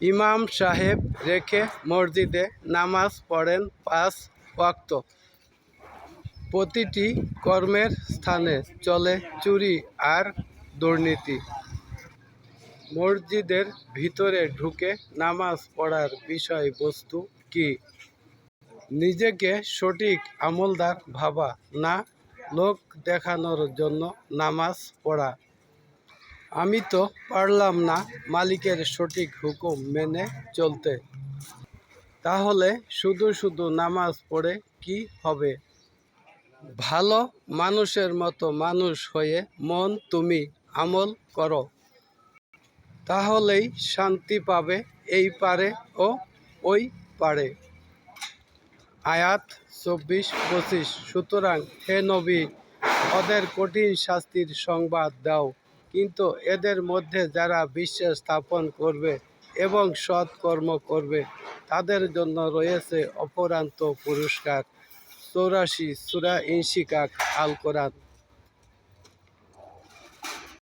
ইমাম সাহেব রেখে মসজিদে নামাজ পড়েন 5 ওয়াক্ত। প্রতিটি কর্মের স্থানে চলে চুরি আর দুর্নীতি। মসজিদের ভিতরে ঢুকে নামাজ পড়ার বিষয়বস্তু কি? নিজেকে সঠিক আমলদার ভাবা, না লোক দেখানোর জন্য নামাজ পড়া। আমি তো পারলাম না মালিকের সঠিক হুকুম মেনে চলতে, তাহলে শুধু শুধু নামাজ পড়ে কি হবে? ভালো মানুষের মতো মানুষ হয়ে মন তুমি আমল করো, তাহলেই শান্তি পাবে এই পারে ও ওই পারে। আয়াত 24-25। সুতরাং হে নবী, ওদের কঠিন শাস্তির সংবাদ দাও, কিন্তু এদের মধ্যে যারা বিশ্বাস স্থাপন করবে এবং সৎ কর্ম করবে তাদের জন্য রয়েছে অফুরন্ত পুরস্কার। 84 সূরা ইনশিকাক, আল কোরআন।